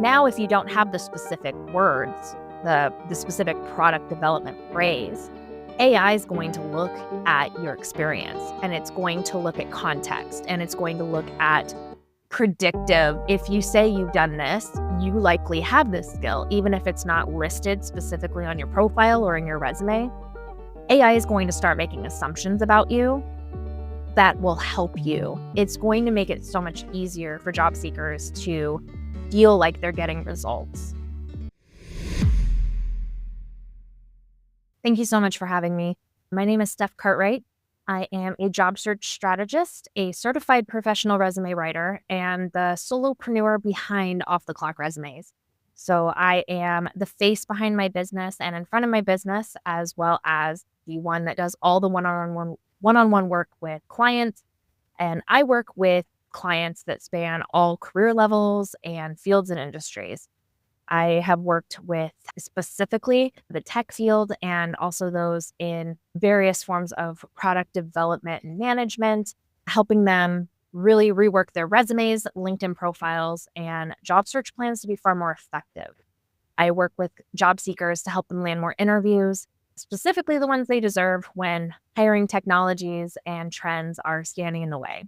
Now, if you don't have the specific words, the specific product development phrase, AI is going to look at your experience, and it's going to look at context, and it's going to look at predictive. If you say you've done this, you likely have this skill, even if it's not listed specifically on your profile or in your resume. AI is going to start making assumptions about you that will help you. It's going to make it so much easier for job seekers to feel like they're getting results. Thank you so much for having me. My name is Steph Cartwright. I am a job search strategist, a certified professional resume writer, and the solopreneur behind Off the Clock Resumes. So I am the face behind my business and in front of my business, as well as the one that does all the one-on-one work with clients. And I work with clients that span all career levels and fields and industries. I have worked with specifically the tech field and also those in various forms of product development and management, helping them really rework their resumes, LinkedIn profiles, and job search plans to be far more effective. I work with job seekers to help them land more interviews, specifically the ones they deserve when hiring technologies and trends are standing in the way.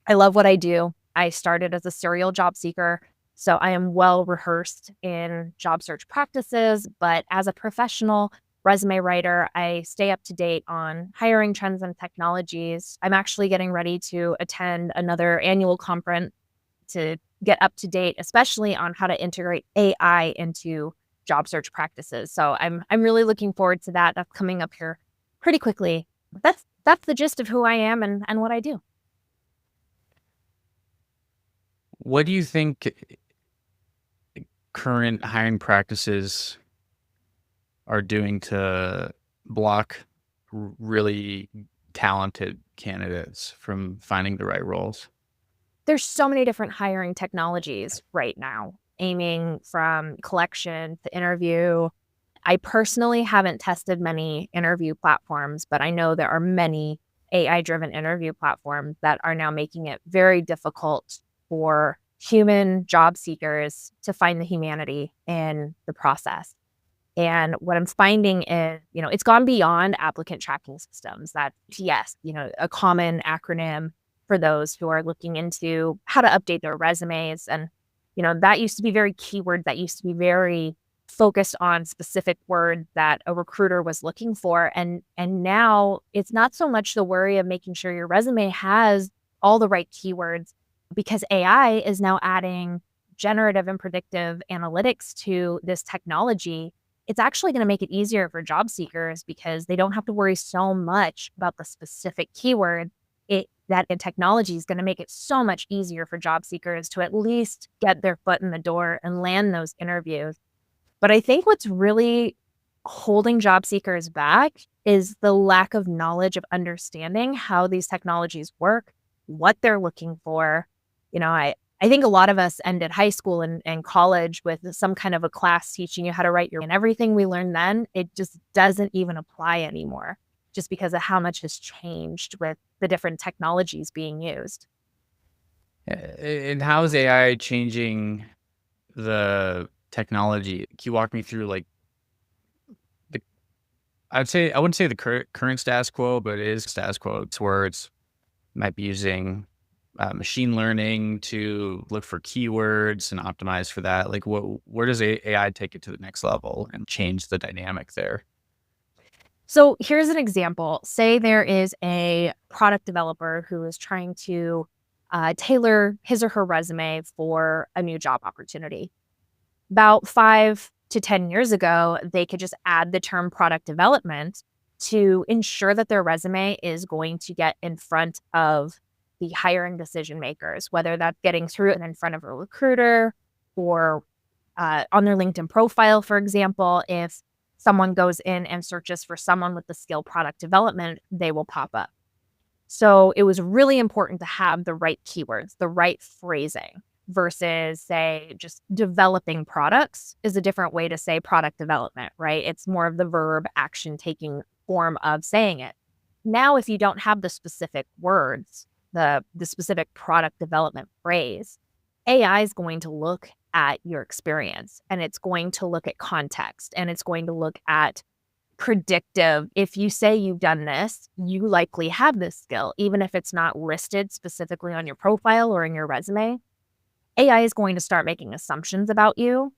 I love what I do. I started as a serial job seeker, so I am well rehearsed in job search practices, but as a professional resume writer, I stay up to date on hiring trends and technologies. I'm actually getting ready to attend another annual conference to get up to date, especially on how to integrate AI into job search practices. So I'm really looking forward to that. That's coming up here pretty quickly. That's the gist of who I am and what I do. What do you think current hiring practices are doing to block really talented candidates from finding the right roles? There's so many different hiring technologies right now, aiming from collection to interview. I personally haven't tested many interview platforms, but I know there are many AI-driven interview platforms that are now making it very difficult for human job seekers to find the humanity in the process. And what I'm finding is, it's gone beyond applicant tracking systems. That TS, a common acronym for those who are looking into how to update their resumes. And, that used to be very keyword, that used to be very focused on specific words that a recruiter was looking for. And now it's not so much the worry of making sure your resume has all the right keywords, because AI is now adding generative and predictive analytics to this technology. It's actually going to make it easier for job seekers because they don't have to worry so much about the specific keyword. That technology is going to make it so much easier for job seekers to at least get their foot in the door and land those interviews. But I think what's really holding job seekers back is the lack of knowledge of understanding how these technologies work, what they're looking for. I think a lot of us ended high school and college with some kind of a class teaching you how to write and everything we learned then, it just doesn't even apply anymore, just because of how much has changed with the different technologies being used. And how is AI changing the technology? Can you walk me through I wouldn't say the current status quo, but it is status quo. It's where it's might be using machine learning to look for keywords and optimize for that. Where does AI take it to the next level and change the dynamic there? So here's an example. Say there is a product developer who is trying to tailor his or her resume for a new job opportunity. About 5 to 10 years ago, they could just add the term product development to ensure that their resume is going to get in front of the hiring decision makers, whether that's getting through and in front of a recruiter or on their LinkedIn profile, for example. If someone goes in and searches for someone with the skill product development, they will pop up. So it was really important to have the right keywords, the right phrasing, versus, say, just developing products is a different way to say product development, right? It's more of the verb action taking form of saying it. Now, if you don't have the specific words, the specific product development phrase, AI is going to look at your experience, and it's going to look at context, and it's going to look at predictive. If you say you've done this, you likely have this skill, even if it's not listed specifically on your profile or in your resume. AI is going to start making assumptions about you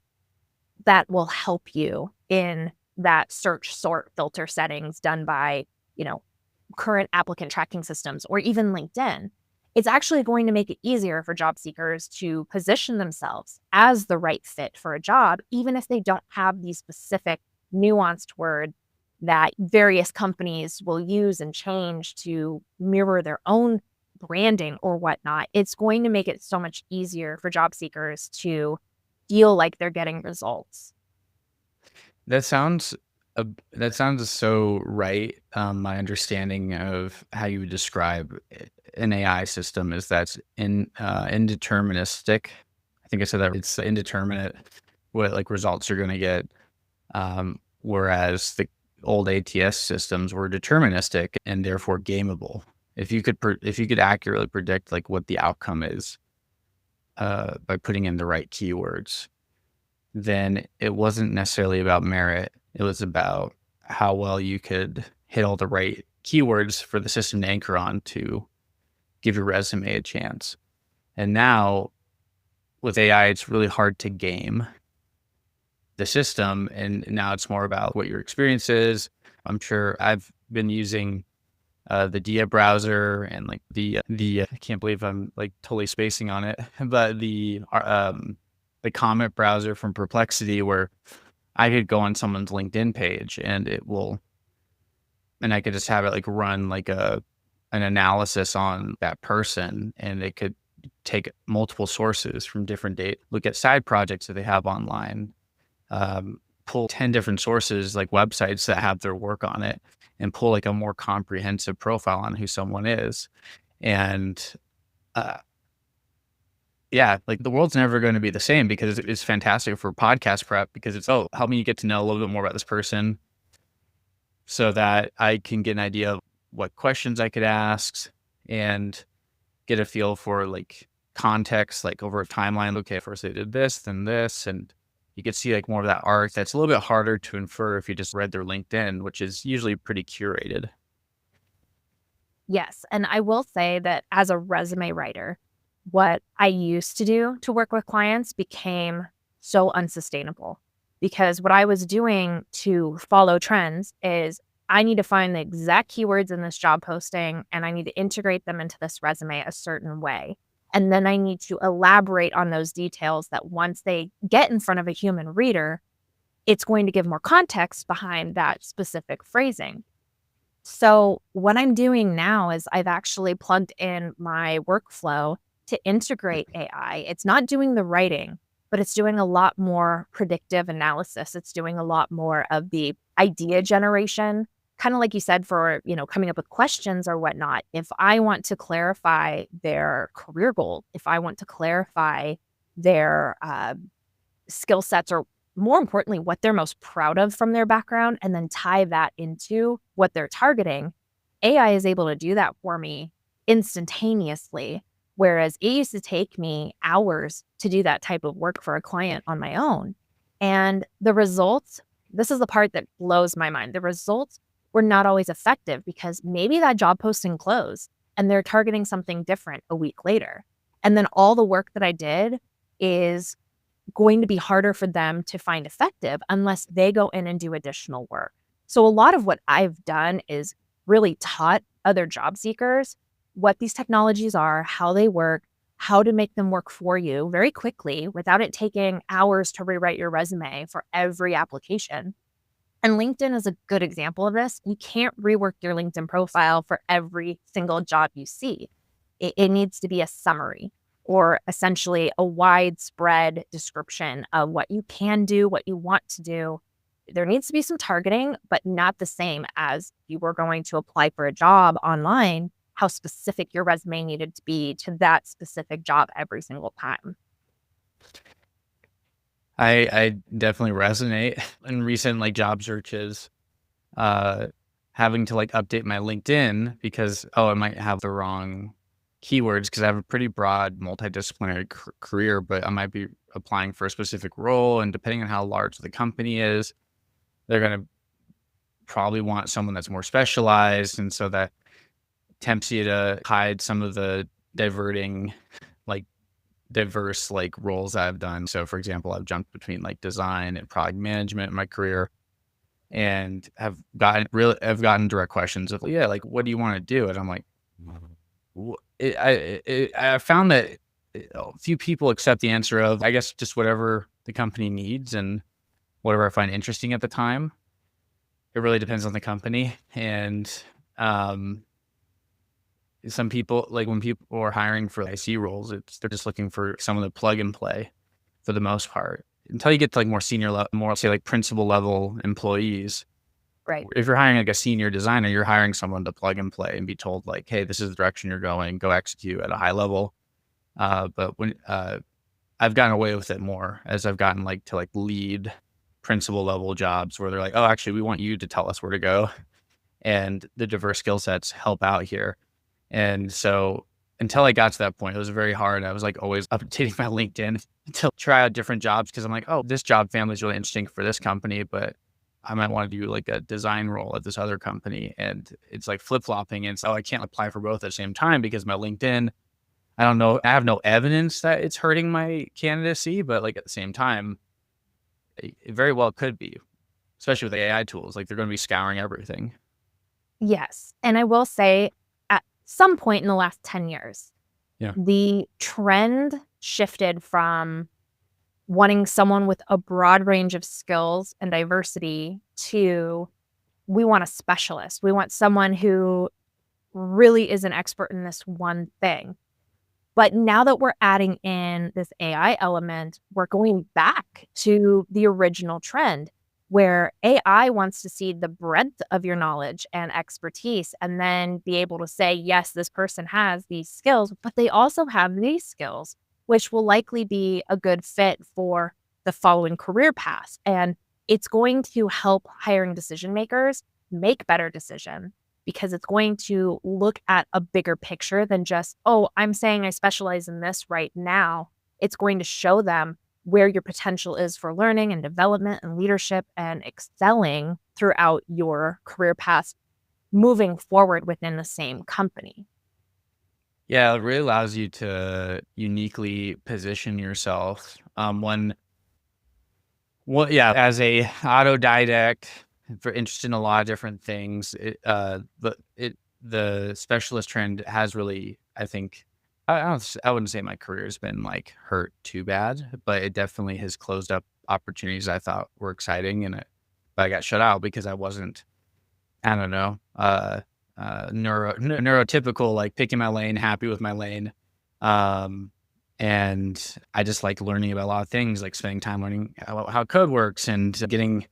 that will help you in that search, sort, filter settings done by, you know, current applicant tracking systems or even LinkedIn. It's actually going to make it easier for job seekers to position themselves as the right fit for a job, even if they don't have these specific nuanced words that various companies will use and change to mirror their own branding or whatnot. It's going to make it so much easier for job seekers to feel like they're getting results. That sounds that sounds so right. My understanding of how you would describe an AI system is that's indeterministic. I think I said that it's indeterminate what like results you're going to get. Whereas the old ATS systems were deterministic and therefore gameable. If you could accurately predict like what the outcome is by putting in the right keywords, then it wasn't necessarily about merit. It was about how well you could hit all the right keywords for the system to anchor on to give your resume a chance. And now with AI, it's really hard to game the system. And now it's more about what your experience is. I'm sure I've been using the Dia browser and like the I can't believe I'm like totally spacing on it, but the comment browser from Perplexity where I could go on someone's LinkedIn page and I could just have it like run like an analysis on that person, and it could take multiple sources from different look at side projects that they have online, pull 10 different sources like websites that have their work on it, and pull like a more comprehensive profile on who someone is. And uh, yeah, like the world's never going to be the same because it's fantastic for podcast prep because it's, oh, help me get to know a little bit more about this person so that I can get an idea of what questions I could ask and get a feel for like context, like over a timeline. Okay, first they did this, then this, and you could see like more of that arc that's a little bit harder to infer if you just read their LinkedIn, which is usually pretty curated. Yes, and I will say that as a resume writer, what I used to do to work with clients became so unsustainable because what I was doing to follow trends is I need to find the exact keywords in this job posting and I need to integrate them into this resume a certain way. And then I need to elaborate on those details that once they get in front of a human reader, it's going to give more context behind that specific phrasing. So, what I'm doing now is I've actually plugged in my workflow to integrate AI. It's not doing the writing, but it's doing a lot more predictive analysis. It's doing a lot more of the idea generation, kind of like you said, for, coming up with questions or whatnot. If I want to clarify their career goal, if I want to clarify their skill sets or more importantly, what they're most proud of from their background, and then tie that into what they're targeting, AI is able to do that for me instantaneously. Whereas it used to take me hours to do that type of work for a client on my own. And the results, this is the part that blows my mind. The results were not always effective because maybe that job posting closed and they're targeting something different a week later. And then all the work that I did is going to be harder for them to find effective unless they go in and do additional work. So a lot of what I've done is really taught other job seekers what these technologies are, how they work, how to make them work for you very quickly without it taking hours to rewrite your resume for every application. And LinkedIn is a good example of this. You can't rework your LinkedIn profile for every single job you see. It needs to be a summary or essentially a widespread description of what you can do, what you want to do. There needs to be some targeting, but not the same as you were going to apply for a job online, how specific your resume needed to be to that specific job every single time. I definitely resonate in recent like job searches, uh, having to like update my LinkedIn because, oh, I might have the wrong keywords because I have a pretty broad multidisciplinary career, but I might be applying for a specific role. And depending on how large the company is, they're going to probably want someone that's more specialized. And so that tempts you to hide some of the diverting, like diverse like roles I've done. So for example, I've jumped between like design and product management in my career and I've gotten direct questions of, yeah, like, what do you want to do? And I'm like, I found that a few people accept the answer of, I guess, just whatever the company needs and whatever I find interesting at the time. It really depends on the company. And um, some people, like when people are hiring for IC roles, they're just looking for someone to plug and play for the most part. Until you get to like more senior level, more say like principal level employees. Right. If you're hiring like a senior designer, you're hiring someone to plug and play and be told like, hey, this is the direction you're going, go execute at a high level. But when I've gotten away with it more as I've gotten like to like lead principal level jobs where they're like, oh, actually, we want you to tell us where to go. And the diverse skill sets help out here. And so until I got to that point, it was very hard. I was like always updating my LinkedIn to try out different jobs because I'm like, oh, this job family is really interesting for this company, but I might want to do like a design role at this other company. And it's like flip flopping. And so I can't apply for both at the same time because my LinkedIn, I don't know, I have no evidence that it's hurting my candidacy, but like at the same time, it very well could be, especially with AI tools. Like they're going to be scouring everything. Yes. And I will say at some point in the last 10 years, Yeah. the trend shifted from wanting someone with a broad range of skills and diversity to we want a specialist. We want someone who really is an expert in this one thing. But now that we're adding in this AI element, we're going back to the original trend where AI wants to see the breadth of your knowledge and expertise and then be able to say, yes, this person has these skills, but they also have these skills, which will likely be a good fit for the following career path. And it's going to help hiring decision makers make better decisions because it's going to look at a bigger picture than just, oh, I'm saying I specialize in this right now. It's going to show them where your potential is for learning and development and leadership and excelling throughout your career path moving forward within the same company. Yeah, it really allows you to uniquely position yourself. Yeah, as a autodidact, for interested in a lot of different things, the specialist trend has really, I think, I wouldn't say my career has been like hurt too bad, but it definitely has closed up opportunities I thought were exciting, but I got shut out because I wasn't, I don't know, neurotypical, like picking my lane, happy with my lane. Um, and I just like learning about a lot of things, like spending time learning how code works and getting,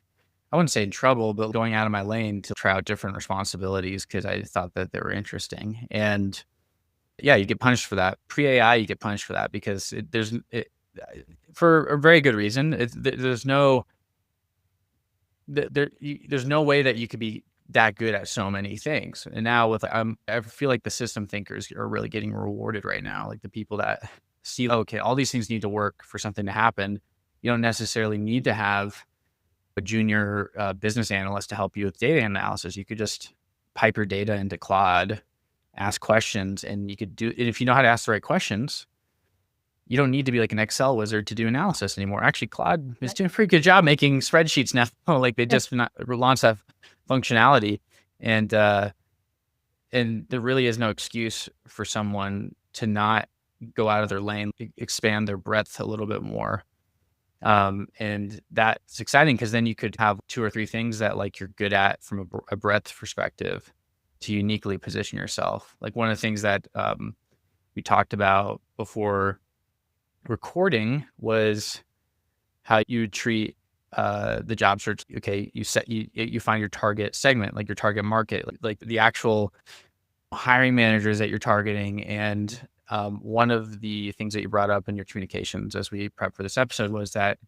I wouldn't say in trouble, but going out of my lane to try out different responsibilities because I thought that they were interesting. And yeah, you get punished for that. Pre-AI, you get punished for that because for a very good reason. There's no there's no way that you could be that good at so many things. And now with I feel like the system thinkers are really getting rewarded right now. Like the people that see, okay, all these things need to work for something to happen. You don't necessarily need to have a junior business analyst to help you with data analysis. You could just pipe your data into Claude, ask questions, and you could do it. If you know how to ask the right questions, you don't need to be like an Excel wizard to do analysis anymore. Actually, Claude is doing a pretty good job making spreadsheets now. Like they just launched that functionality, and there really is no excuse for someone to not go out of their lane, expand their breadth a little bit more. And that's exciting because then you could have 2 or 3 things that like you're good at from a breadth perspective to uniquely position yourself. Like one of the things that we talked about before recording was how you treat the job search. Okay, you find your target segment, like your target market, like the actual hiring managers that you're targeting. And one of the things that you brought up in your communications as we prep for this episode was that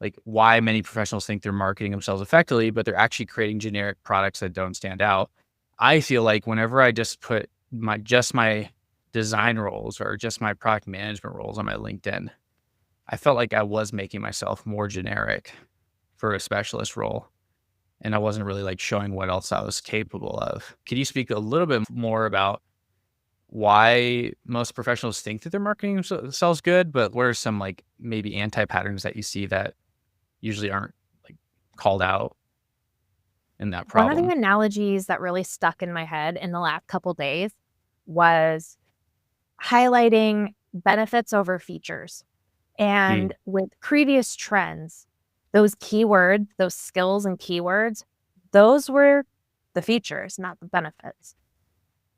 like why many professionals think they're marketing themselves effectively, but they're actually creating generic products that don't stand out. I feel like whenever I just put my design roles or just my product management roles on my LinkedIn, I felt like I was making myself more generic for a specialist role. And I wasn't really like showing what else I was capable of. Could you speak a little bit more about why most professionals think that they're marketing themselves good, but what are some like maybe anti patterns that you see that usually aren't like called out in that One of the problem? analogies that really stuck in my head in the last couple days was highlighting benefits over features. Mm, And with previous trends, those keywords, those skills and keywords, those were the features, not the benefits.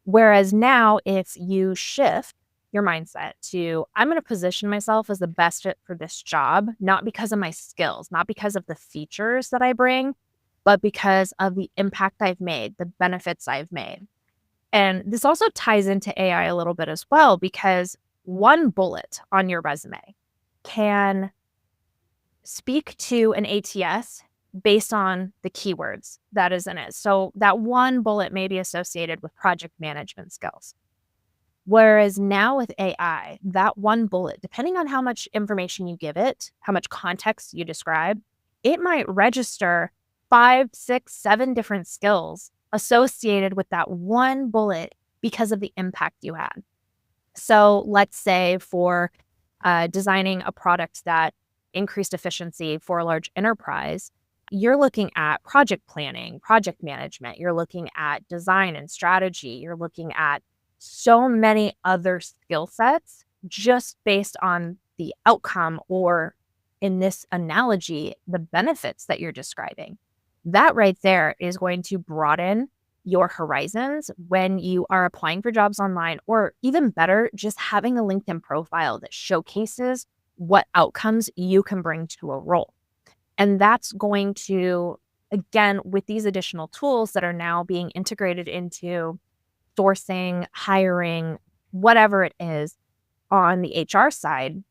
Whereas now, if you shift your mindset to, I'm going to position myself as the best fit for this job, not because of my skills, not because of the features that I bring, but because of the impact I've made, the benefits I've made. And this also ties into AI a little bit as well, because one bullet on your resume can speak to an ATS based on the keywords that is in it. So that one bullet may be associated with project management skills. Whereas now with AI, that one bullet, depending on how much information you give it, how much context you describe, it might register 5, 6, 7 different skills associated with that one bullet because of the impact you had. So let's say for designing a product that increased efficiency for a large enterprise, you're looking at project planning, project management, you're looking at design and strategy, you're looking at so many other skill sets just based on the outcome, or in this analogy, the benefits that you're describing. That right there is going to broaden your horizons when you are applying for jobs online, or even better, just having a LinkedIn profile that showcases what outcomes you can bring to a role. And that's going to, again, with these additional tools that are now being integrated into sourcing, hiring, whatever it is on the HR side,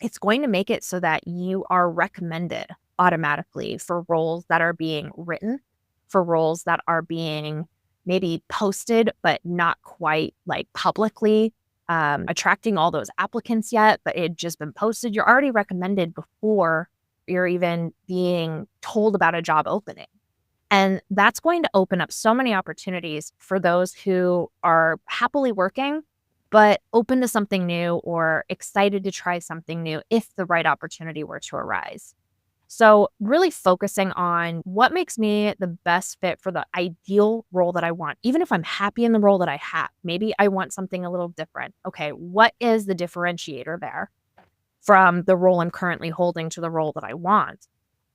it's going to make it so that you are recommended automatically for roles that are being written, for roles that are being maybe posted, but not quite like publicly attracting all those applicants yet, but it had just been posted. You're already recommended before you're even being told about a job opening. And that's going to open up so many opportunities for those who are happily working, but open to something new or excited to try something new if the right opportunity were to arise. So, really focusing on what makes me the best fit for the ideal role that I want, even if I'm happy in the role that I have. Maybe I want something a little different. Okay, what is the differentiator there from the role I'm currently holding to the role that I want?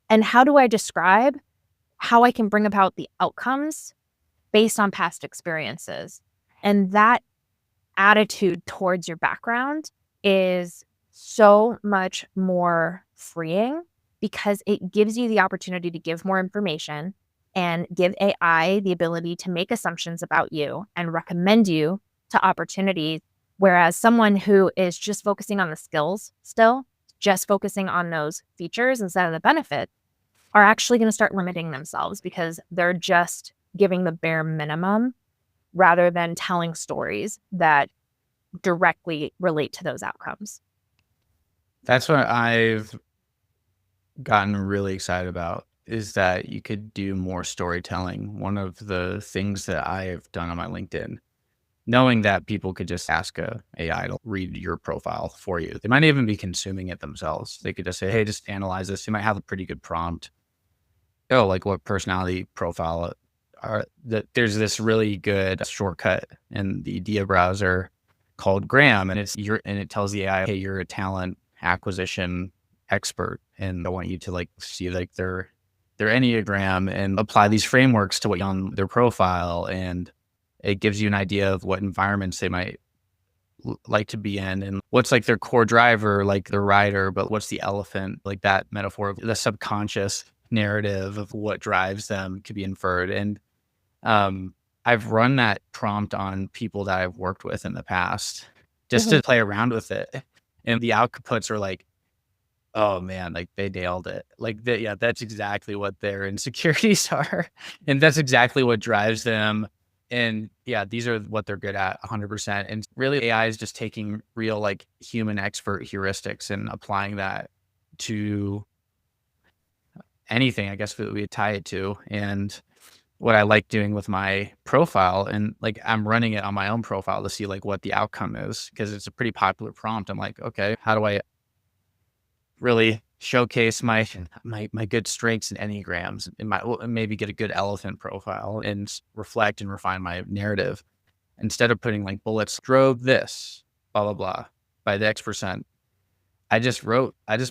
And how do I describe how I can bring about the outcomes based on past experiences? And that attitude towards your background is so much more freeing because it gives you the opportunity to give more information and give AI the ability to make assumptions about you and recommend you to opportunities. Whereas someone who is just focusing on the skills still, just focusing on those features instead of the benefits, are actually going to start limiting themselves because they're just giving the bare minimum rather than telling stories that directly relate to those outcomes. That's what I've gotten really excited about is that you could do more storytelling. One of the things that I have done on my LinkedIn, knowing that people could just ask a AI to read your profile for you. They might even be consuming it themselves. They could just say, "Hey, just analyze this." You might have a pretty good prompt. Oh, like what personality profile are that there's this really good shortcut in the Dia browser called Graham, and it tells the AI, "Hey, you're a talent acquisition expert, and I want you to like see like their Enneagram and apply these frameworks to what on their profile." And it gives you an idea of what environments they might like to be in and what's like their core driver, like the rider, but what's the elephant, like that metaphor of the subconscious narrative of what drives them could be inferred. And um, I've run that prompt on people that I've worked with in the past just Mhm. to play around with it. And the outputs are like, oh man, like they nailed it. Like that, yeah, that's exactly what their insecurities are. And that's exactly what drives them. And yeah, these are what they're good at 100%. And really AI is just taking real like human expert heuristics and applying that to anything, I guess that we tie it to. And what I like doing with my profile and like I'm running it on my own profile to see like what the outcome is because it's a pretty popular prompt. I'm like, okay, how do I really showcase my good strengths and enneagrams and maybe get a good elephant profile and reflect and refine my narrative instead of putting like bullets drove this blah blah blah by the X%. I just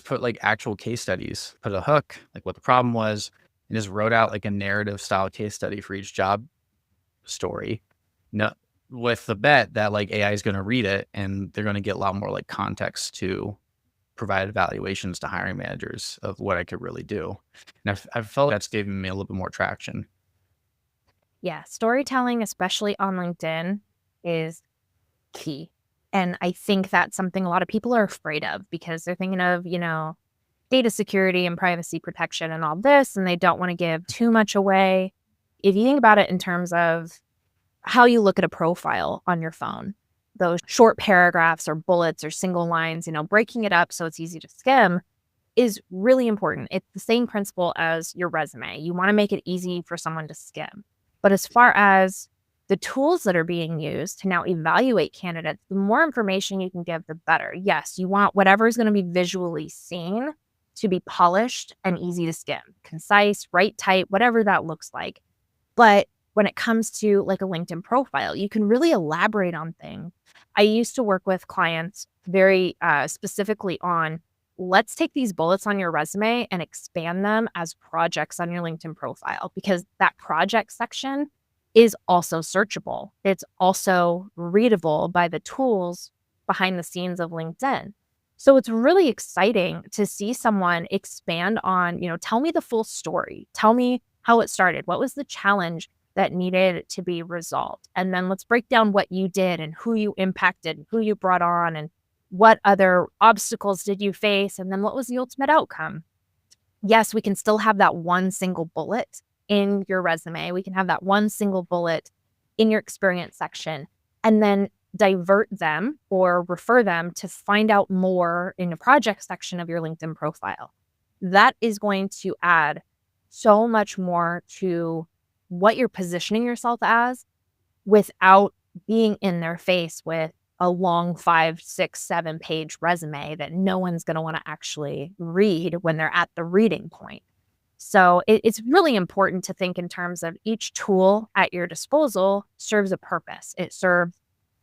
put like actual case studies, put a hook, like what the problem was, and just wrote out like a narrative style case study for each job story. No, with the bet that like AI is going to read it and they're going to get a lot more like context to provide evaluations to hiring managers of what I could really do. And I've felt that's given me a little bit more traction. Yeah, storytelling, especially on LinkedIn, is key. And I think that's something a lot of people are afraid of because they're thinking of, data security and privacy protection and all this, and they don't want to give too much away. If you think about it in terms of how you look at a profile on your phone, those short paragraphs or bullets or single lines, breaking it up so it's easy to skim is really important. It's the same principle as your resume. You want to make it easy for someone to skim. But as far as the tools that are being used to now evaluate candidates, the more information you can give, the better. Yes, you want whatever is going to be visually seen to be polished and easy to skim, concise, right type, whatever that looks like. But when it comes to like a LinkedIn profile, you can really elaborate on things. I used to work with clients very specifically on let's take these bullets on your resume and expand them as projects on your LinkedIn profile because that project section is also searchable. It's also readable by the tools behind the scenes of LinkedIn. So it's really exciting to see someone expand on, tell me the full story. Tell me how it started. What was the challenge that needed to be resolved? And then let's break down what you did and who you impacted, and who you brought on, and what other obstacles did you face? And then what was the ultimate outcome? Yes, we can still have that one single bullet in your resume. We can have that one single bullet in your experience section and then divert them or refer them to find out more in the project section of your LinkedIn profile. That is going to add so much more to what you're positioning yourself as without being in their face with a long 5, 6, 7-page resume that no one's going to want to actually read when they're at the reading point. So it's really important to think in terms of each tool at your disposal serves a purpose. It serves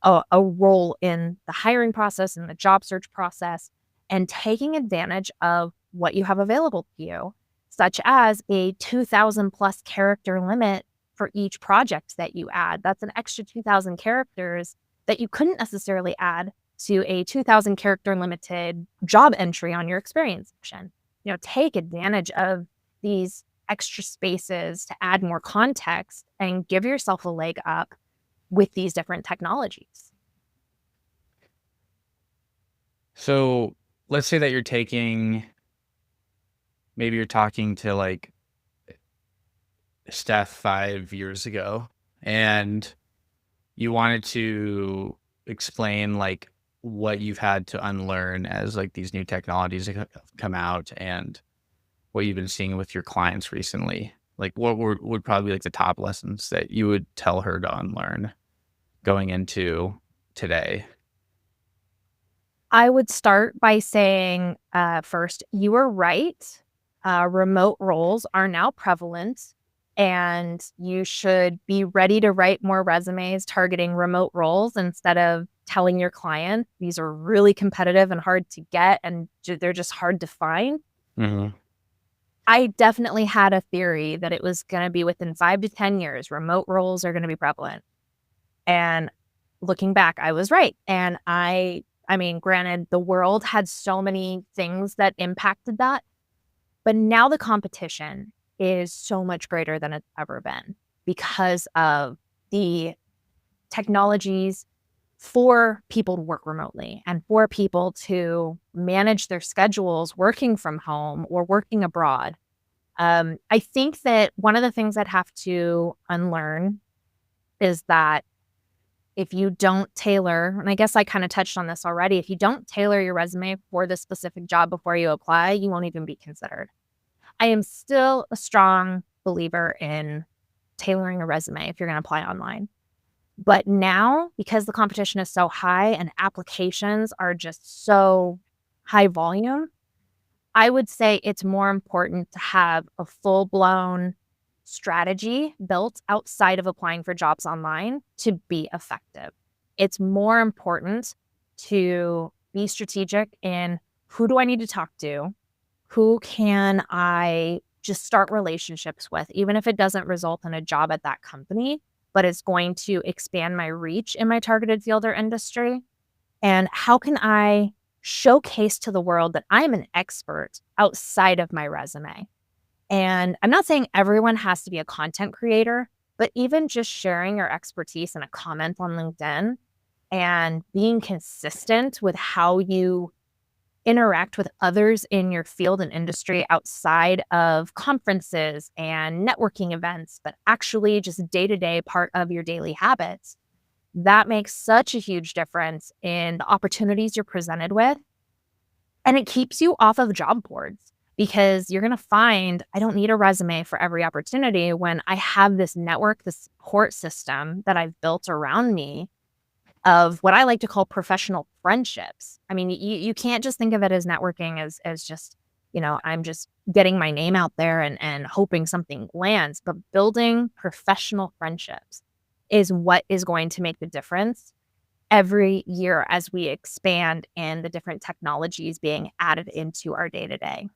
a role in the hiring process and the job search process and taking advantage of what you have available to you, such as a 2,000 plus character limit for each project that you add. That's an extra 2,000 characters that you couldn't necessarily add to a 2,000 character limited job entry on your experience section. Take advantage of these extra spaces to add more context and give yourself a leg up with these different technologies. So let's say that maybe you're talking to like Steph 5 years ago and you wanted to explain like what you've had to unlearn as like these new technologies have come out and what you've been seeing with your clients recently. Like what would probably be like the top lessons that you would tell her to unlearn going into today? I would start by saying, first, you are right. Remote roles are now prevalent, and you should be ready to write more resumes targeting remote roles instead of telling your client these are really competitive and hard to get, and they're just hard to find. Mhm. I definitely had a theory that it was going to be within 5 to 10 years, remote roles are going to be prevalent. And looking back, I was right. And I mean, granted, the world had so many things that impacted that, but now the competition is so much greater than it's ever been because of the technologies for people to work remotely and for people to manage their schedules working from home or working abroad. I think that one of the things I'd have to unlearn is that if you don't tailor, and I guess I kind of touched on this already, if you don't tailor your resume for the specific job before you apply, you won't even be considered. I am still a strong believer in tailoring a resume if you're going to apply online. But now, because the competition is so high and applications are just so high volume, I would say it's more important to have a full blown strategy built outside of applying for jobs online to be effective. It's more important to be strategic in who do I need to talk to? Who can I just start relationships with, even if it doesn't result in a job at that company, but it's going to expand my reach in my targeted field or industry? And how can I showcase to the world that I'm an expert outside of my resume? And I'm not saying everyone has to be a content creator, but even just sharing your expertise in a comment on LinkedIn and being consistent with how you interact with others in your field and industry outside of conferences and networking events, but actually just day-to-day part of your daily habits, that makes such a huge difference in the opportunities you're presented with. And it keeps you off of job boards because you're going to find I don't need a resume for every opportunity when I have this network, this support system that I've built around me of what I like to call professional friendships. I mean, you can't just think of it as networking as just, I'm just getting my name out there and hoping something lands, but building professional friendships is what is going to make the difference every year as we expand and the different technologies being added into our day to day.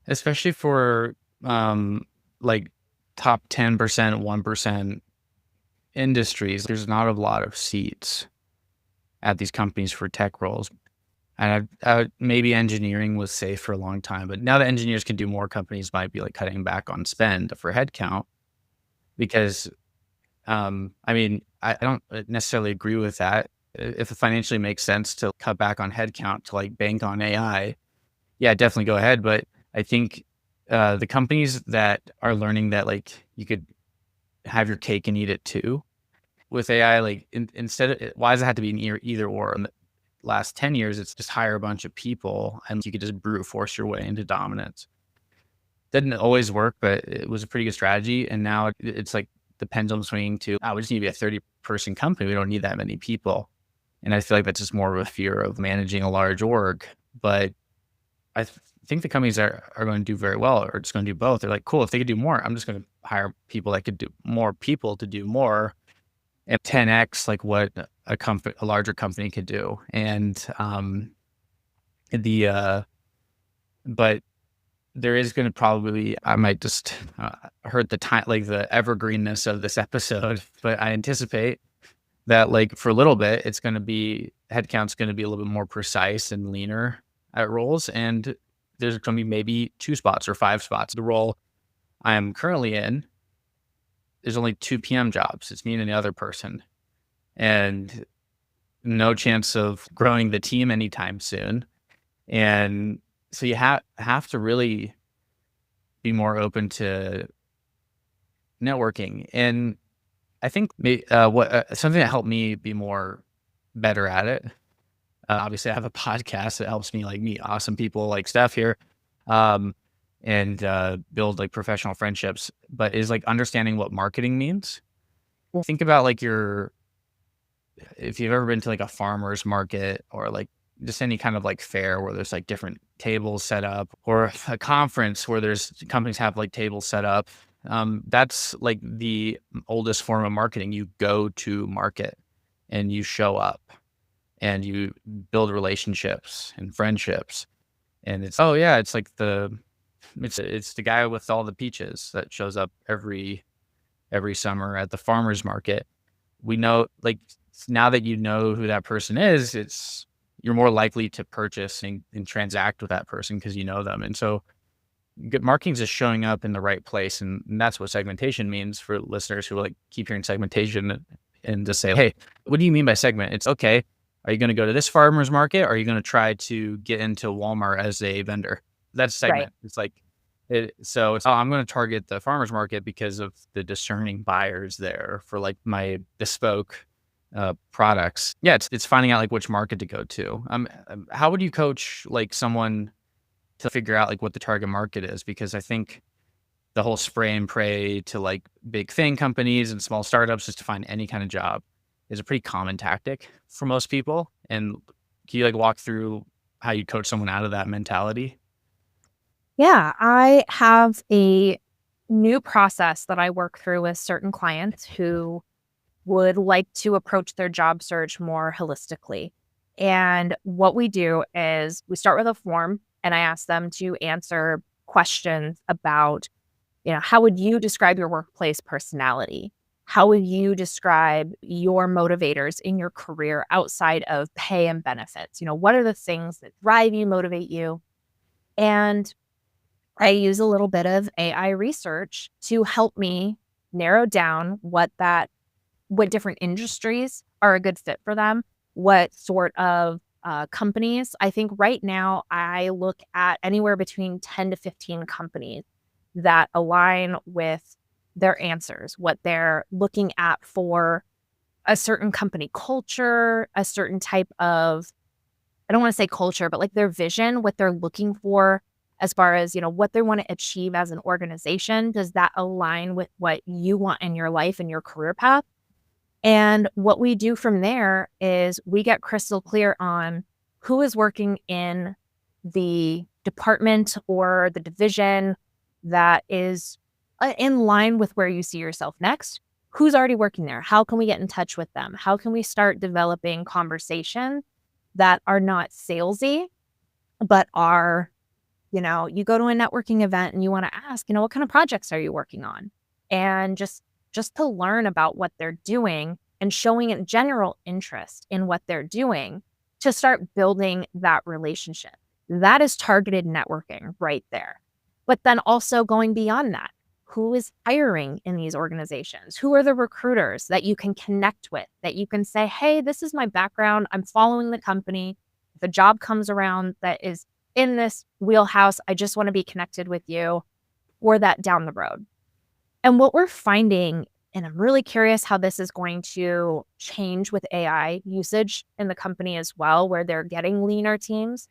Especially for like top 10%, 1% industries, there's not a lot of seats at these companies for tech roles. And maybe engineering was safe for a long time, but now that engineers can do more, companies might be like cutting back on spend for headcount because, I mean, I don't necessarily agree with that. If it financially makes sense to cut back on headcount to like bank on AI, yeah, definitely go ahead. But I think the companies that are learning that like you could have your cake and eat it too with AI, like instead of why does it have to be an either or? In the last 10 years, it's just hire a bunch of people and you could just brute force your way into dominance. Didn't always work, but it was a pretty good strategy. And now it's like the pendulum swinging to, we just need to be a 30-person company. We don't need that many people. And I feel like that's just more of a fear of managing a large org. But I think the companies are going to do very well or just going to do both. They're like, cool, if they could do more, I'm just going to hire people that could do more people to do more and 10x like what a larger company could do. And but there is going to probably, I might just hurt the time, like the evergreenness of this episode, but I anticipate that like for a little bit, it's going to be headcount's going to be a little bit more precise and leaner at roles. And there's going to be maybe 2 spots or 5 spots. The role I am currently in, there's only 2 PM jobs. It's me and another person and no chance of growing the team anytime soon. And so you have to really be more open to networking. And I think something that helped me be better at it. Obviously, I have a podcast that helps me like meet awesome people like Steph here, and build like professional friendships. But is like understanding what marketing means. Think about like if you've ever been to like a farmer's market or like just any kind of like fair where there's like different tables set up or a conference where there's companies have like tables set up. That's like the oldest form of marketing. You go to market and you show up and you build relationships and friendships. And it's, oh yeah, it's like it's the guy with all the peaches that shows up every summer at the farmer's market. We know, like, now that you know who that person is, you're more likely to purchase and transact with that person because you know them. And so marketing is just showing up in the right place. And that's what segmentation means for listeners who like keep hearing segmentation and just say, hey, what do you mean by segment? It's okay. Are you going to go to this farmer's market? Or are you going to try to get into Walmart as a vendor? That's Right. segment. It's like, So I'm going to target the farmers market because of the discerning buyers there for like my bespoke products. Yeah, it's finding out like which market to go to. How would you coach like someone to figure out like what the target market is? Because I think the whole spray and pray to like big thing companies and small startups just to find any kind of job is a pretty common tactic for most people. And can you like walk through how you coach someone out of that mentality? Yeah, I have a new process that I work through with certain clients who would like to approach their job search more holistically. And what we do is we start with a form and I ask them to answer questions about, how would you describe your workplace personality? How would you describe your motivators in your career outside of pay and benefits? What are the things that drive you, motivate you? And I use a little bit of AI research to help me narrow down what different industries are a good fit for them, what sort of companies. I think right now I look at anywhere between 10 to 15 companies that align with their answers, what they're looking at for a certain company culture, a certain type of, I don't want to say culture, but like their vision, what they're looking for as far as, what they want to achieve as an organization. Does that align with what you want in your life and your career path? And what we do from there is we get crystal clear on who is working in the department or the division that is in line with where you see yourself next. Who's already working there? How can we get in touch with them? How can we start developing conversations that are not salesy, but are, you go to a networking event and you want to ask, what kind of projects are you working on? And just to learn about what they're doing and showing a general interest in what they're doing to start building that relationship. That is targeted networking right there. But then also going beyond that, who is hiring in these organizations? Who are the recruiters that you can connect with, that you can say, hey, this is my background. I'm following the company. If a job comes around that is in this wheelhouse, I just want to be connected with you, or that down the road. And what we're finding, and I'm really curious how this is going to change with AI usage in the company as well, where they're getting leaner teams.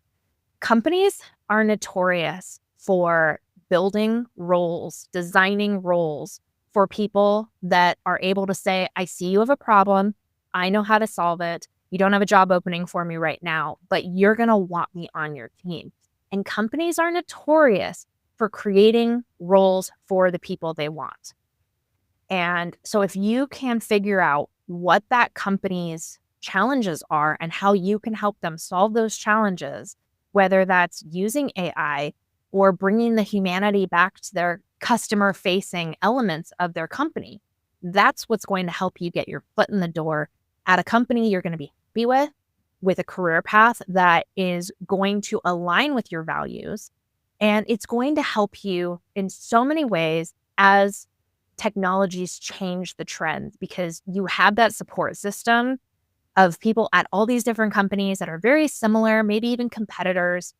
Companies are notorious for building roles, designing roles for people that are able to say, I see you have a problem. I know how to solve it. You don't have a job opening for me right now, but you're going to want me on your team. And companies are notorious for creating roles for the people they want. And so if you can figure out what that company's challenges are and how you can help them solve those challenges, whether that's using AI or bringing the humanity back to their customer facing elements of their company, that's what's going to help you get your foot in the door at a company you're going to be happy with a career path that is going to align with your values. And it's going to help you in so many ways as technologies change the trends, because you have that support system of people at all these different companies that are very similar, maybe even competitors.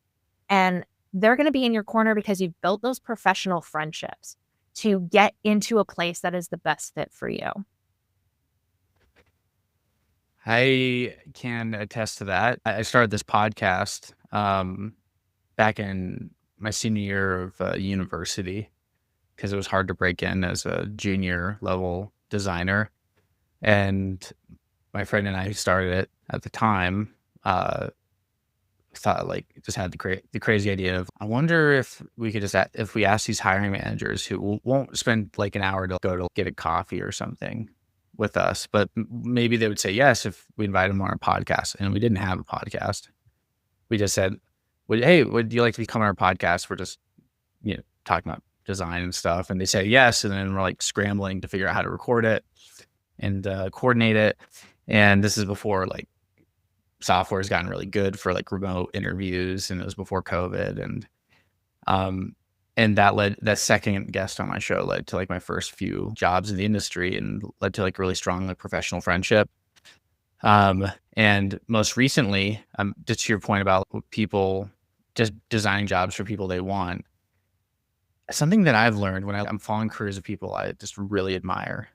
And they're going to be in your corner because you've built those professional friendships to get into a place that is the best fit for you. I can attest to that. I started this podcast back in my senior year of university because it was hard to break in as a junior level designer. And my friend and I who started it at the time thought like just had the crazy idea of I wonder if we could just if we ask these hiring managers who won't spend like an hour to go to get a coffee or something with us, but maybe they would say yes if we invited them on our podcast. And we didn't have a podcast. We just said, hey, would you like to become on our podcast? We're just talking about design and stuff. And they say yes, and then we're like scrambling to figure out how to record it and coordinate it. And this is before like software has gotten really good for like remote interviews, and it was before COVID. And that second guest on my show led to like my first few jobs in the industry and led to like really strong like professional friendship. And most recently, just to your point about people just designing jobs for people they want. something that I've learned when I'm following careers of people I just really admire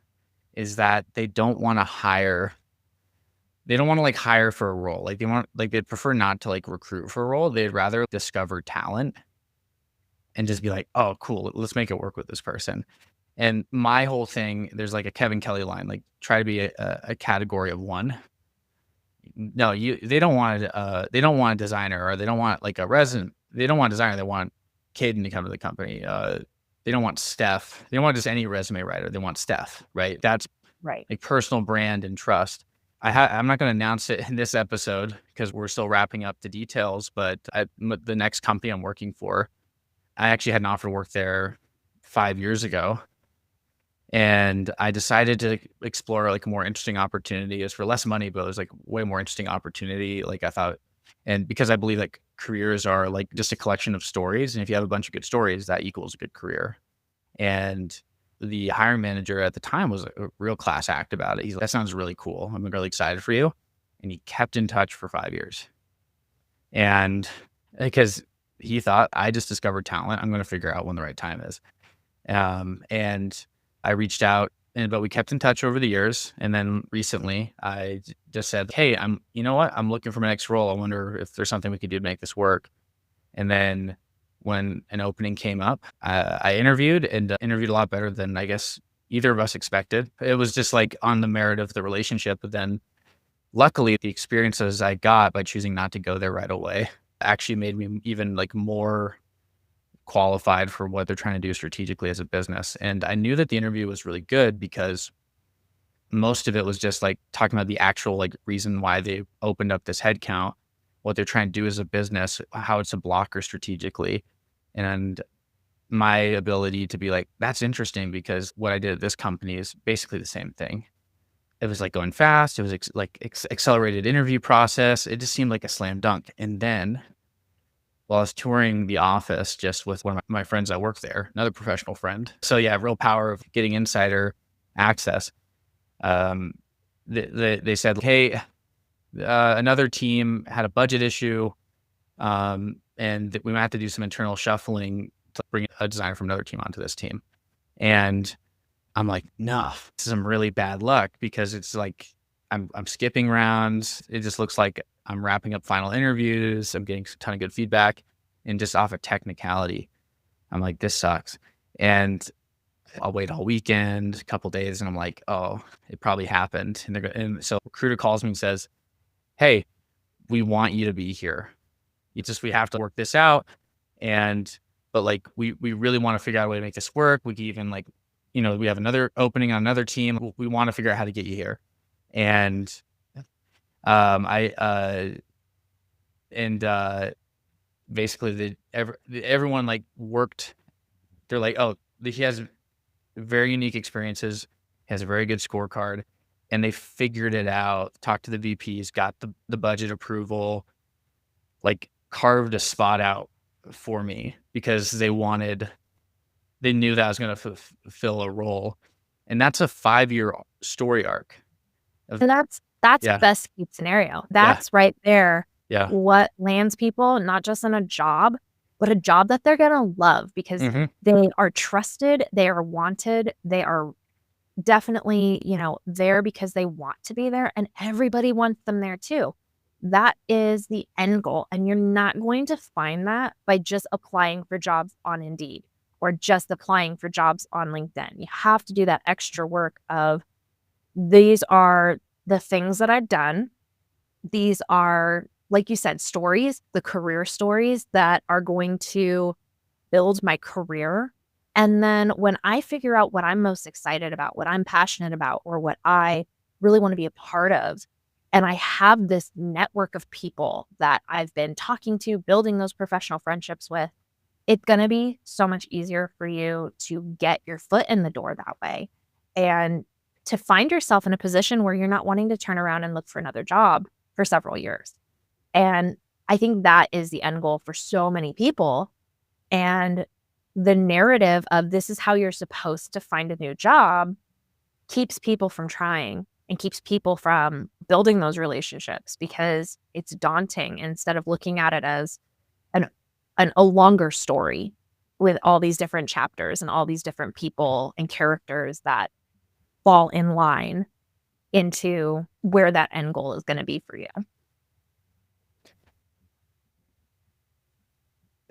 is that they don't want to hire. They don't want to like hire for a role. Like they'd prefer not to like recruit for a role. They'd rather discover talent and just be like, oh, cool, let's make it work with this person. And my whole thing, there's like a Kevin Kelly line, like try to be a category of one. No, they don't want a designer or they don't want like a resident. They don't want a designer. They want Caden to come to the company. They don't want Steph. They don't want just any resume writer. They want Steph, right? That's Right. like personal brand and trust. I'm not going to announce it in this episode because we're still wrapping up the details. But the next company I'm working for, I actually had an offer to work there 5 years ago, and I decided to explore like a more interesting opportunity. It's for less money, but it was like way more interesting opportunity. Like I thought, and because I believe like careers are like just a collection of stories, and if you have a bunch of good stories, that equals a good career. And the hiring manager at the time was a real class act about it. He's like, that sounds really cool. I'm really excited for you. And he kept in touch for 5 years. And because he thought I just discovered talent, I'm going to figure out when the right time is. And I reached out, but we kept in touch over the years. And then recently I just said, hey, you know what? I'm looking for my next role. I wonder if there's something we could do to make this work. And then when an opening came up, I interviewed and interviewed a lot better than I guess either of us expected. It was just like on the merit of the relationship. But then luckily the experiences I got by choosing not to go there right away actually made me even like more qualified for what they're trying to do strategically as a business. And I knew that the interview was really good because most of it was just like talking about the actual like reason why they opened up this headcount, what they're trying to do as a business, how it's a blocker strategically. And my ability to be like, that's interesting because what I did at this company is basically the same thing. It was like going fast. It was accelerated interview process. It just seemed like a slam dunk. And then while I was touring the office just with one of my friends that work there, another professional friend. So yeah, real power of getting insider access. Um, they said, hey, another team had a budget issue, and we might have to do some internal shuffling to bring a designer from another team onto this team. And I'm like, no, this is some really bad luck because it's like I'm skipping rounds. It just looks like I'm wrapping up final interviews. I'm getting a ton of good feedback, and just off a technicality, I'm like, this sucks. And I'll wait all weekend, a couple days, and I'm like, oh, it probably happened. And so recruiter calls me and says, hey, we want you to be here. We have to work this out. But like, we really want to figure out a way to make this work. We can even like, we have another opening on another team. We want to figure out how to get you here. And, basically everyone like worked. They're like, oh, he has very unique experiences, has a very good scorecard, and they figured it out, talked to the VPs, got the budget approval, like carved a spot out for me because they knew that I was going to fulfill a role. And that's a 5-year story arc. And that's Yeah. best case scenario. Yeah. That's right there. Yeah. What lands people, not just in a job, but a job that they're going to love because they are trusted, they are wanted, they are definitely, there because they want to be there, and everybody wants them there too. That is the end goal. And you're not going to find that by just applying for jobs on Indeed or just applying for jobs on LinkedIn. You have to do that extra work of, these are the things that I've done. These are, like you said, stories, the career stories that are going to build my career. And then when I figure out what I'm most excited about, what I'm passionate about, or what I really want to be a part of, and I have this network of people that I've been talking to, building those professional friendships with, it's going to be so much easier for you to get your foot in the door that way and to find yourself in a position where you're not wanting to turn around and look for another job for several years. And I think that is the end goal for so many people. And the narrative of this is how you're supposed to find a new job keeps people from trying and keeps people from building those relationships because it's daunting instead of looking at it as a longer story. with all these different chapters and all these different people and characters that fall in line into where that end goal is going to be for you.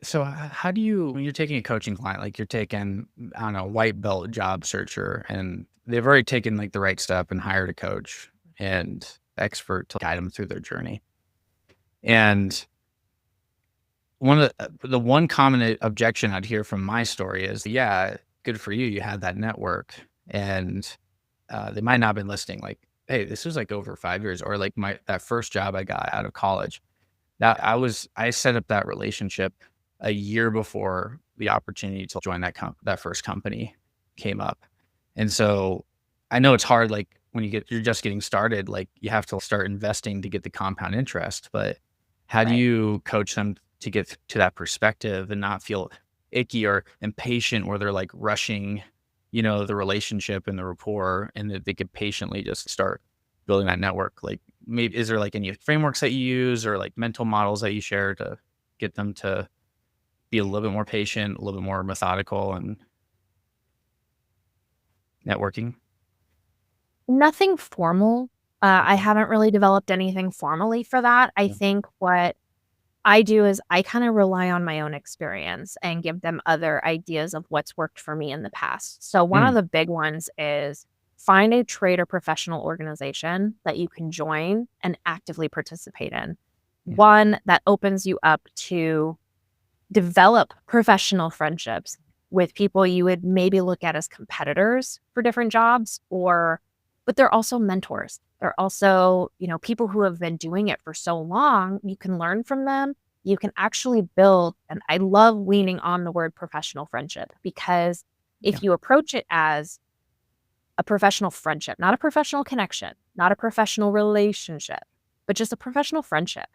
So how do you, when you're taking a coaching client, like you're taking, I don't know, white belt job searcher, and they've already taken like the right step and hired a coach and expert to guide them through their journey. And one of the one common objection I'd hear from my story is, yeah, good for you. You had that network, and they might not have been listening. Like, hey, this was like over 5 years, or like that first job I got out of college. That I set up that relationship a year before the opportunity to join that first company came up. And so I know it's hard, like when you're just getting started, like you have to start investing to get the compound interest, but how do Right. you coach them to get to that perspective and not feel icky or impatient where they're like rushing, the relationship and the rapport, and that they could patiently just start building that network? Like, maybe is there like any frameworks that you use or like mental models that you share to get them to be a little bit more patient, a little bit more methodical and networking? Nothing formal. I haven't really developed anything formally for that. I Yeah. think what I do is I kind of rely on my own experience and give them other ideas of what's worked for me in the past. So one of Mm, the big ones is find a trade or professional organization that you can join and actively participate in. yeah, One that opens you up to develop professional friendships with people you would maybe look at as competitors for different jobs, or but they're also mentors. They're also, people who have been doing it for so long. You can learn from them. You can actually build, and I love leaning on the word professional friendship, because yeah, if you approach it as a professional friendship, not a professional connection, not a professional relationship, but just a professional friendship.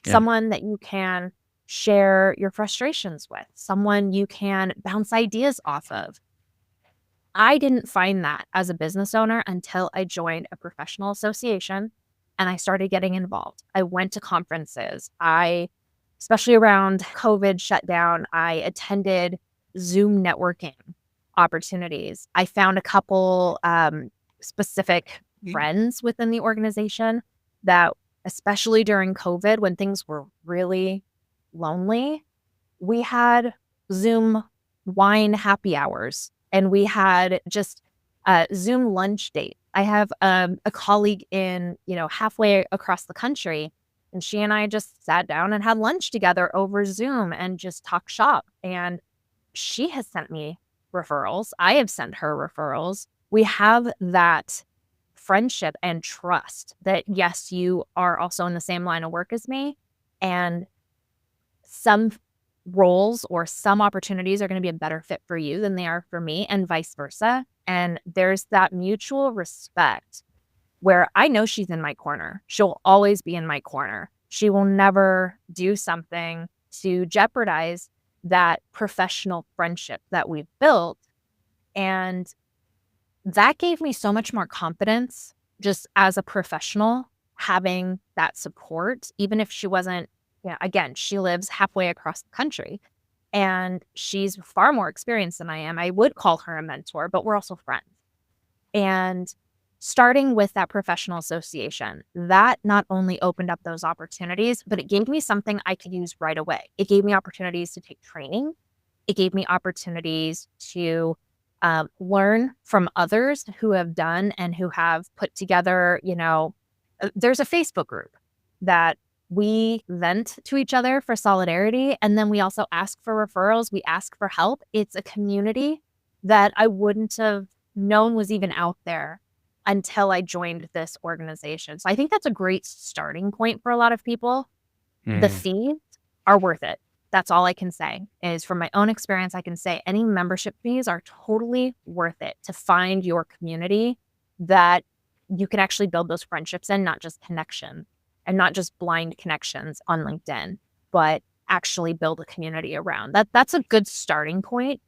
yeah, Someone that you can share your frustrations with, someone you can bounce ideas off of. I didn't find that as a business owner until I joined a professional association and I started getting involved. I went to conferences. Especially around COVID shutdown, I attended Zoom networking opportunities. I found a couple specific friends within the organization that, especially during COVID when things were really lonely, we had Zoom wine happy hours and we had just Zoom lunch date. I have a colleague in, halfway across the country, and she and I just sat down and had lunch together over Zoom and just talk shop. And she has sent me referrals. I have sent her referrals. We have that friendship and trust that, yes, you are also in the same line of work as me. And some roles or some opportunities are going to be a better fit for you than they are for me, and vice versa. And there's that mutual respect where I know she's in my corner. She'll always be in my corner. She will never do something to jeopardize that professional friendship that we've built. And that gave me so much more confidence just as a professional, having that support, even if she wasn't, again, she lives halfway across the country and she's far more experienced than I am. I would call her a mentor, but we're also friends. And starting with that professional association, that not only opened up those opportunities, but it gave me something I could use right away. It gave me opportunities to take training. It gave me opportunities to learn from others who have done and who have put together, there's a Facebook group that we vent to each other for solidarity. And then we also ask for referrals. We ask for help. It's a community that I wouldn't have known was even out there until I joined this organization. So I think that's a great starting point for a lot of people. The mm, fees are worth it. That's all I can say. Is from my own experience, I can say any membership fees are totally worth it to find your community that you can actually build those friendships in, not just connection and not just blind connections on LinkedIn, but actually build a community around. That's a good starting point.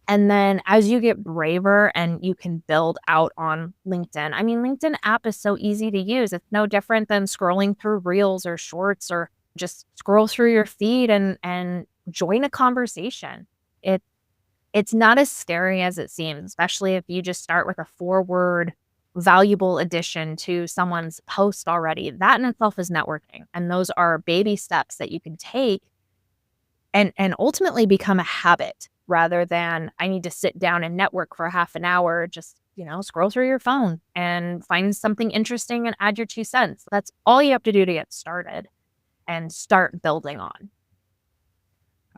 And then as you get braver and you can build out on LinkedIn, I mean, LinkedIn app is so easy to use. It's no different than scrolling through reels or shorts, or just scroll through your feed and join a conversation. It it's not as scary as it seems, especially if you just start with a four-word valuable addition to someone's post already. That in itself is networking, and those are baby steps that you can take and ultimately become a habit rather than I need to sit down and network for half an hour, just, scroll through your phone and find something interesting and add your 2 cents. That's all you have to do to get started and start building on.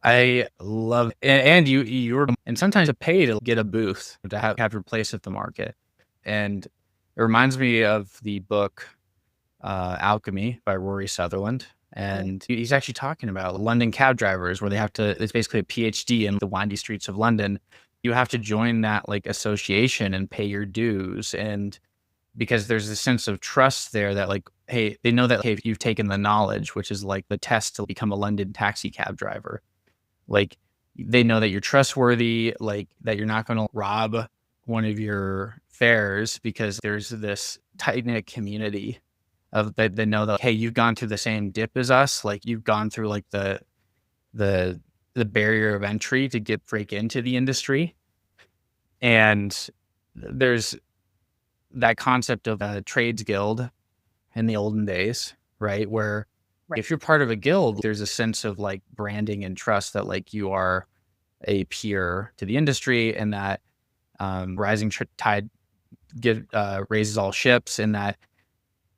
I love and you're and sometimes to pay to get a booth to have your place at the market. And it reminds me of the book Alchemy by Rory Sutherland. Mm. And he's actually talking about London cab drivers where they have to, it's basically a PhD in the windy streets of London. You have to join that like association and pay your dues. And because there's a sense of trust there that like, hey, they know that, hey, if you've taken the knowledge, which is like the test to become a London taxi cab driver, like they know that you're trustworthy, like that you're not going to rob one of your fares because there's this tight knit community of that they know that, hey, you've gone through the same dip as us. Like you've gone through like the the barrier of entry to break into the industry. And there's that concept of a trades guild in the olden days, right? Where Right. if you're part of a guild, there's a sense of like branding and trust that like you are a peer to the industry and that rising tide raises all ships, and that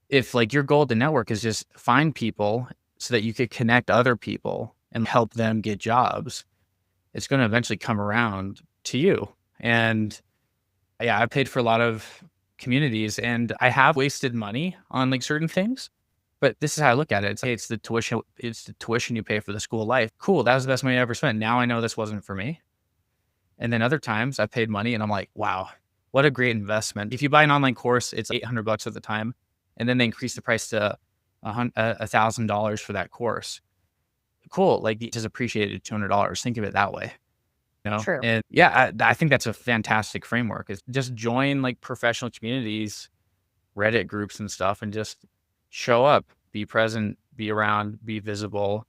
if like your goal to network is just find people so that you could connect other people and help them get jobs, it's going to eventually come around to you. And yeah, I paid for a lot of communities and I have wasted money on like certain things, but this is how I look at it. It's like, hey, it's the tuition you pay for the school of life. Cool. That was the best money I ever spent. Now I know this wasn't for me. And then other times I paid money and I'm like, wow, what a great investment. If you buy an online course, it's $800 at the time. And then they increase the price to $1,000 for that course. Cool. Like it just appreciated $200. Think of it that way. True. And yeah, I think that's a fantastic framework is just join like professional communities, Reddit groups and stuff, and just show up, be present, be around, be visible.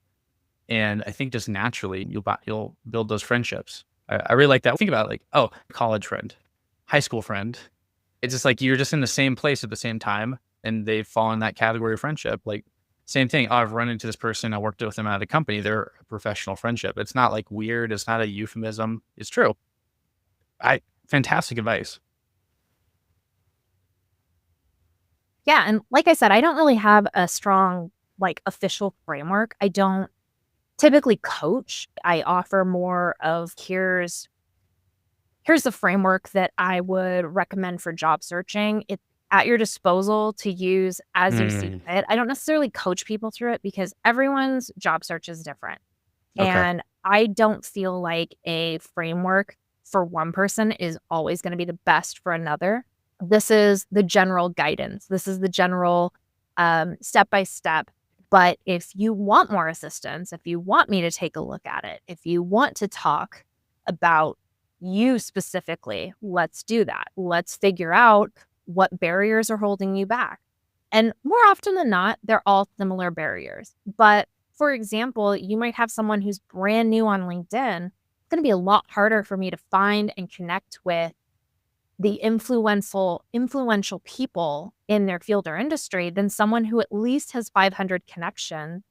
And I think just naturally you'll build those friendships. I really like that. Think about it, like, oh, college friend, high school friend. It's just like you're just in the same place at the same time and they fall in that category of friendship. Like same thing. Oh, I've run into this person. I worked with them at a company. They're a professional friendship. It's not like weird. It's not a euphemism. It's true. Fantastic advice. Yeah, and like I said, I don't really have a strong, like, official framework. I don't typically coach. I offer more of here's the framework that I would recommend for job searching. It's at your disposal to use as you see Mm, fit. I don't necessarily coach people through it because everyone's job search is different. okay. And I don't feel like a framework for one person is always going to be the best for another. This is the general guidance. This is the general step by step. But if you want more assistance, if you want me to take a look at it, if you want to talk about you specifically, let's do that. Let's figure out what barriers are holding you back. And more often than not, they're all similar barriers. But for example, you might have someone who's brand new on LinkedIn. It's going to be a lot harder for me to find and connect with the influential people in their field or industry than someone who at least has 500 connections,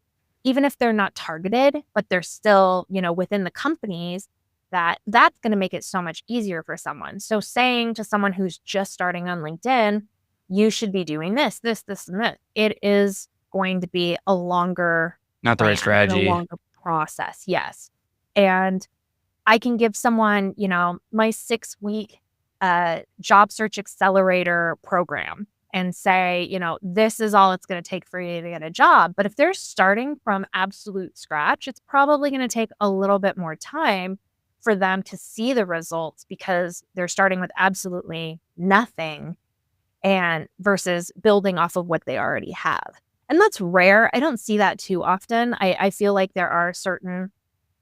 even if they're not targeted, but they're still, within the companies that's going to make it so much easier for someone. So saying to someone who's just starting on LinkedIn, you should be doing this, this, this, and this. It is going to be a longer Not the right plan and a strategy. longer process. Yes. And I can give someone, my 6-week job search accelerator program and say, this is all it's going to take for you to get a job. But if they're starting from absolute scratch, it's probably going to take a little bit more time for them to see the results because they're starting with absolutely nothing and versus building off of what they already have. And that's rare. I don't see that too often. I feel like there are certain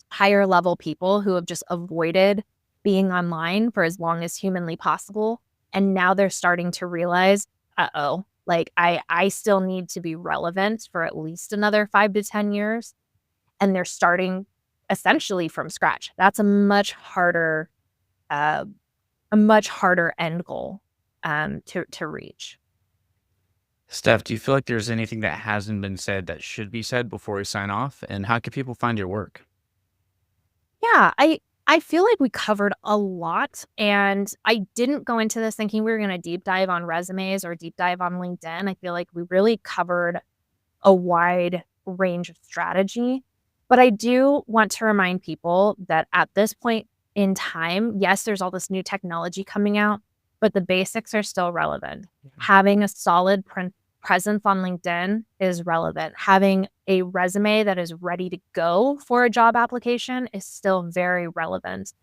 higher level people who have just avoided being online for as long as humanly possible. And now they're starting to realize, uh-oh, like I still need to be relevant for at least another 5 to 10 years. And they're starting essentially from scratch. That's uh, a much harder end goal to reach. Steph, do you feel like there's anything that hasn't been said that should be said before we sign off? And how can people find your work? Yeah, I feel like we covered a lot, and I didn't go into this thinking we were going to deep dive on resumes or deep dive on LinkedIn. I feel like we really covered a wide range of strategy. But I do want to remind people that at this point in time, yes, there's all this new technology coming out, but the basics are still relevant. Having a solid presence on LinkedIn is relevant. Having a resume that is ready to go for a job application is still very relevant.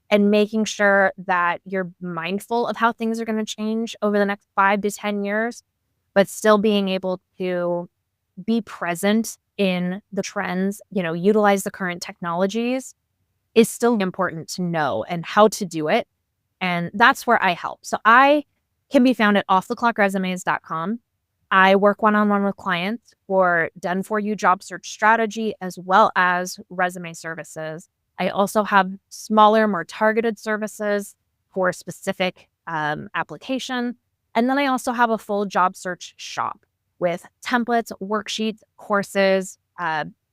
And making sure that you're mindful of how things are going to change over the next 5 to 10 years, but still being able to be present in the trends, utilize the current technologies is still important to know and how to do it. And that's where I help. So I can be found at offtheclockresumes.com. I work one-on-one with clients for done for you job search strategy as well as resume services. I also have smaller, more targeted services for specific application. And then I also have a full job search shop with templates, worksheets, courses,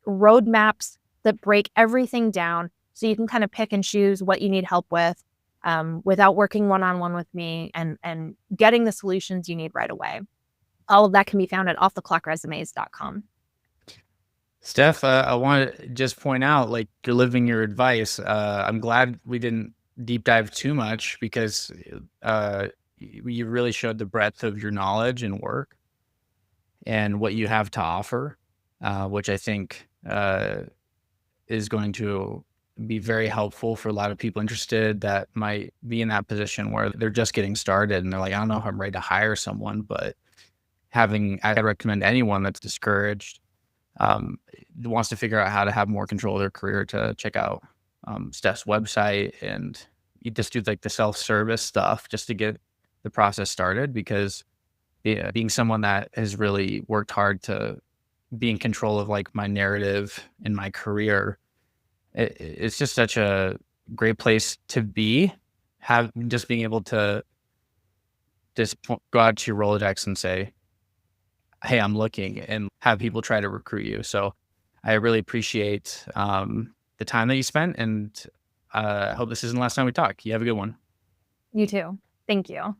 roadmaps that break everything down so you can kind of pick and choose what you need help with without working one-on-one with me and getting the solutions you need right away. All of that can be found at offtheclockresumes.com. Steph, I want to just point out, like, you're living your advice. I'm glad we didn't deep dive too much because you really showed the breadth of your knowledge and work and what you have to offer, which I think is going to be very helpful for a lot of people interested that might be in that position where they're just getting started and they're like, I don't know if I'm ready to hire someone, but I recommend anyone that's discouraged, wants to figure out how to have more control of their career to check out Steph's website, and you just do like the self-service stuff just to get the process started because being someone that has really worked hard to be in control of like my narrative in my career, it's just such a great place to be. Have just being able to just go out to your Rolodex and say, hey, I'm looking, and have people try to recruit you. So I really appreciate the time that you spent, and I hope this isn't the last time we talk. You have a good one. You too. Thank you.